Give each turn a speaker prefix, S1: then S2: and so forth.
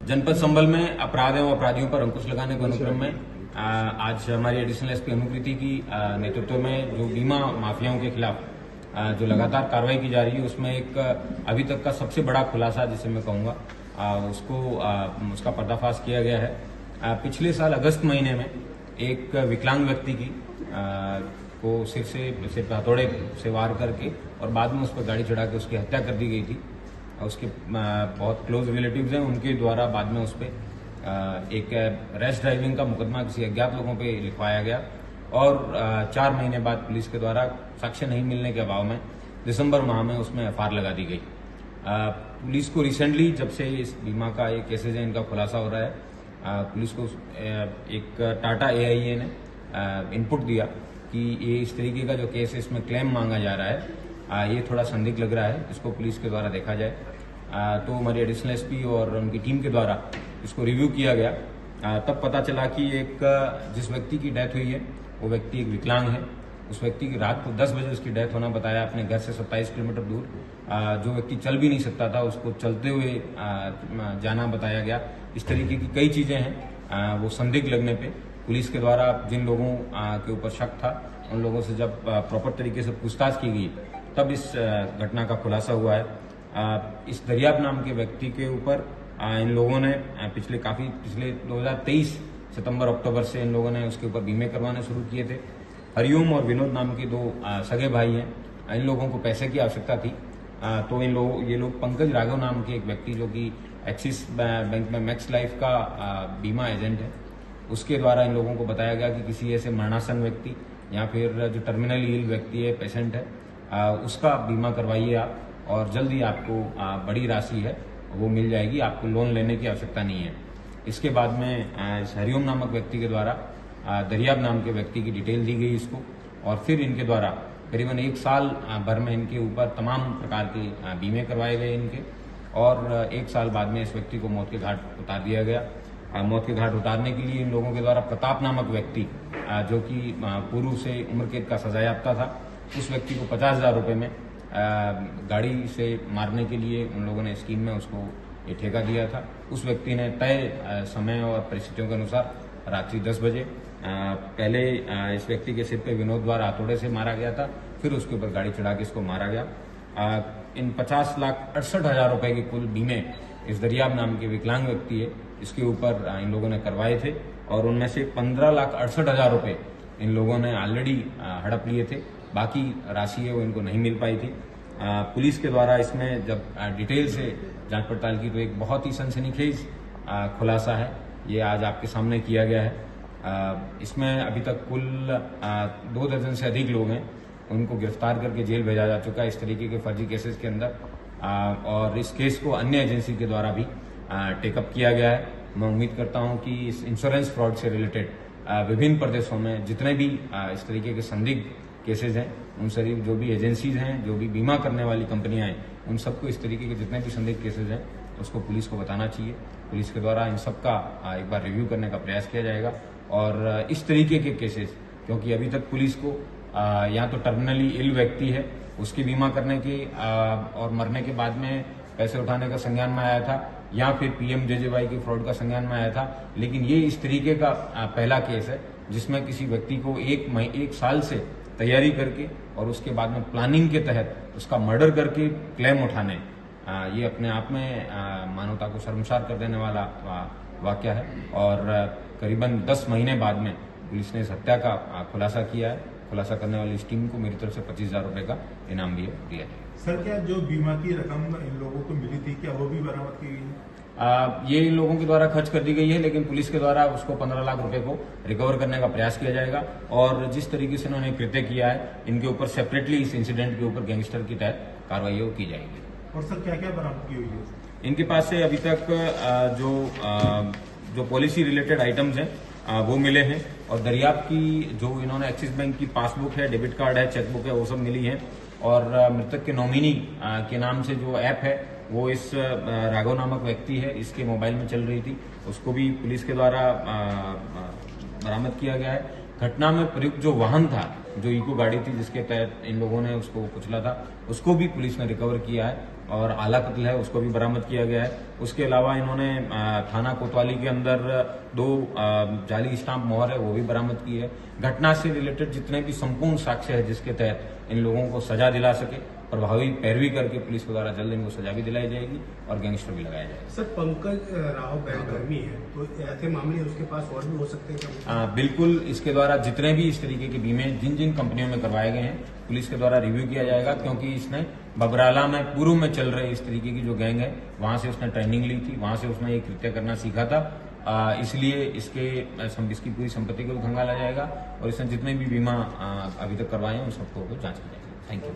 S1: जनपद संभल में अपराध एवं अपराधियों पर अंकुश लगाने के अनुक्रम में आज हमारी एडिशनल एसपी अनुकृति की नेतृत्व में जो बीमा माफियाओं के खिलाफ जो लगातार कार्रवाई की जा रही है, उसमें एक अभी तक का सबसे बड़ा खुलासा जिसे मैं कहूँगा उसका पर्दाफाश किया गया है। पिछले साल अगस्त महीने में एक विकलांग व्यक्ति की को सिर पे हथौड़े से वार करके और बाद में उस पर गाड़ी चढ़ा के उसकी हत्या कर दी गई थी। उसके बहुत क्लोज रिलेटिव्स हैं, उनके द्वारा बाद में उस पर एक रैश ड्राइविंग का मुकदमा किसी अज्ञात लोगों पे लिखवाया गया और 4 महीने बाद पुलिस के द्वारा साक्ष्य नहीं मिलने के अभाव में दिसंबर माह में उसमें एफआईआर लगा दी गई। पुलिस को रिसेंटली जब से इस बीमा का एक केसेज है इनका खुलासा हो रहा है, पुलिस को एक टाटा AIA ने इनपुट दिया कि ये इस तरीके का जो केस है इसमें क्लेम मांगा जा रहा है, ये थोड़ा संदिग्ध लग रहा है, इसको पुलिस के द्वारा देखा जाए। तो हमारी एडिशनल एसपी और उनकी टीम के द्वारा इसको रिव्यू किया गया। तब पता चला कि जिस व्यक्ति की डेथ हुई है वो व्यक्ति एक विकलांग है। उस व्यक्ति की रात को 10 बजे उसकी डेथ होना बताया अपने घर से 27 किलोमीटर दूर। जो व्यक्ति चल भी नहीं सकता था उसको चलते हुए जाना बताया गया। इस तरीके की कई चीजें हैं। वो संदिग्ध लगने पे पुलिस के द्वारा जिन लोगों के ऊपर शक था उन लोगों से जब प्रॉपर तरीके से पूछताछ की गई तब इस घटना का खुलासा हुआ है। इस दरियाब नाम के व्यक्ति के ऊपर इन लोगों ने पिछले 2023 सितंबर अक्टूबर से इन लोगों ने उसके ऊपर बीमे करवाने शुरू किए थे। हरिओम और विनोद नाम के 2 सगे भाई हैं। इन लोगों को पैसे की आवश्यकता थी, तो ये लोग पंकज राघव नाम के एक व्यक्ति जो कि एक्सिस बैंक में मैक्स लाइफ का बीमा एजेंट है, उसके द्वारा इन लोगों को बताया गया कि किसी ऐसे मरणासन व्यक्ति या फिर जो टर्मिनल इल व्यक्ति है, पेशेंट है, उसका बीमा करवाइए आप और जल्दी आपको बड़ी राशि है वो मिल जाएगी, आपको लोन लेने की आवश्यकता नहीं है। इसके बाद में इस हरिओम नामक व्यक्ति के द्वारा दरियाब नाम के व्यक्ति की डिटेल दी गई इसको और फिर इनके द्वारा करीबन 1 साल भर में इनके ऊपर तमाम प्रकार के बीमे करवाए गए इनके और 1 साल बाद में इस व्यक्ति को मौत के घाट उतार दिया गया। मौत के घाट उतारने के लिए इन लोगों के द्वारा प्रताप नामक व्यक्ति जो कि पूर्व से उम्र कैद का सजायाफ्ता था, उस व्यक्ति को 50,000 रुपये में गाड़ी से मारने के लिए उन लोगों ने स्कीम में उसको ये ठेका दिया था। उस व्यक्ति ने तय समय और परिस्थितियों के अनुसार रात्रि 10 बजे पहले इस व्यक्ति के सिर पे विनोद द्वारा हथौड़े से मारा गया था, फिर उसके ऊपर गाड़ी चढ़ा के इसको मारा गया। इन 50,68,000 रुपए के कुल बीमे इस दरियाब नाम के विकलांग व्यक्ति है इसके ऊपर इन लोगों ने करवाए थे और उनमें से 15,68,000 रुपए इन लोगों ने ऑलरेडी हड़प लिए थे। बाकी राशि है वो इनको नहीं मिल पाई थी। पुलिस के द्वारा इसमें जब डिटेल से जांच पड़ताल की तो एक बहुत ही सनसनीखेज खुलासा है, ये आज आपके सामने किया गया है। इसमें अभी तक कुल 2 दर्जन से अधिक लोग हैं, उनको गिरफ्तार करके जेल भेजा जा चुका है इस तरीके के फर्जी केसेस के अंदर और इस केस को अन्य एजेंसी के द्वारा भी टेकअप किया गया है। मैं उम्मीद करता हूं कि इस इंश्योरेंस फ्रॉड से रिलेटेड विभिन्न प्रदेशों में जितने भी इस तरीके के संदिग्ध केसेज हैं, उन सभी जो भी एजेंसीज हैं, जो भी बीमा करने वाली कंपनियां हैं, उन सबको इस तरीके के जितने भी संदिग्ध केसेज हैं उसको पुलिस को बताना चाहिए। पुलिस के द्वारा इन सब का एक बार रिव्यू करने का प्रयास किया जाएगा और इस तरीके के केसेज, क्योंकि अभी तक पुलिस को या तो टर्मिनली इल व्यक्ति है उसकी बीमा करने के और मरने के बाद में पैसे उठाने का संज्ञान में आया था या फिर PMJJY की फ्रॉड का संज्ञान में आया था, लेकिन ये इस तरीके का पहला केस है जिसमें किसी व्यक्ति को 1 साल से तैयारी करके और उसके बाद में प्लानिंग के तहत उसका मर्डर करके क्लेम उठाने, ये अपने आप में मानवता को शर्मसार कर देने वाला वाकया है और करीबन 10 महीने बाद में पुलिस ने इस हत्या का खुलासा किया है। खुलासा करने वाली इस टीम को मेरी तरफ से 25,000 रुपए का इनाम भी दिया जाए।
S2: सर, क्या जो बीमा की रकम इन लोगों को मिली थी क्या वो भी बरामद की गई है?
S1: ये इन लोगों के द्वारा खर्च कर दी गई है, लेकिन पुलिस के द्वारा उसको 15 लाख रुपए को रिकवर करने का प्रयास किया जाएगा और जिस तरीके से इन्होंने कृत्य किया है इनके ऊपर सेपरेटली इस इंसिडेंट के ऊपर गैंगस्टर की तहत कार्रवाई की जाएगी।
S2: और सर क्या क्या बरामद की हुई है?
S1: इनके पास से अभी तक जो पॉलिसी रिलेटेड आइटम्स हैं वो मिले हैं और दरियाब की जो इन्होंने एक्सिस बैंक की पासबुक है, डेबिट कार्ड है, चेकबुक है, वो सब मिली है और मृतक के नॉमिनी के नाम से जो ऐप है वो इस राघव नामक व्यक्ति है, इसके मोबाइल में चल रही थी, उसको भी पुलिस के द्वारा बरामद किया गया है। घटना में प्रयुक्त जो वाहन था, जो इको गाड़ी थी जिसके तहत इन लोगों ने उसको कुचला था, उसको भी पुलिस ने रिकवर किया है और आला कत्ल है उसको भी बरामद किया गया है। उसके अलावा इन्होंने थाना कोतवाली के अंदर 2 जाली स्टाम्प मोहर है वो भी बरामद की है। घटना से रिलेटेड जितने भी संपूर्ण साक्ष्य है जिसके तहत इन लोगों को सजा दिला सके, प्रभावी पैरवी करके पुलिस के द्वारा जल्द इनको सजा भी दिलाई जाएगी और गैंगस्टर भी लगाया जाएगा।
S3: सर, पंकज राव बैंककर्मी है, तो ऐसे मामले उसके पास और भी हो सकते हैं क्या?
S1: बिल्कुल, इसके द्वारा जितने भी इस तरीके के बीमे जिन जिन कंपनियों में करवाए गए हैं पुलिस के द्वारा रिव्यू किया जाएगा, क्योंकि इसने बबराला में पूर्व में चल रहे इस तरीके की जो गैंग है वहां से उसने ट्रेनिंग ली थी, वहां से उसने ये कृत्य करना सीखा था। इसलिए इसकी पूरी संपत्ति को भी खंगाला जाएगा और इसने जितने भी बीमा अभी तक करवाए हैं उन सबको जांच की जाएगी। Thank you.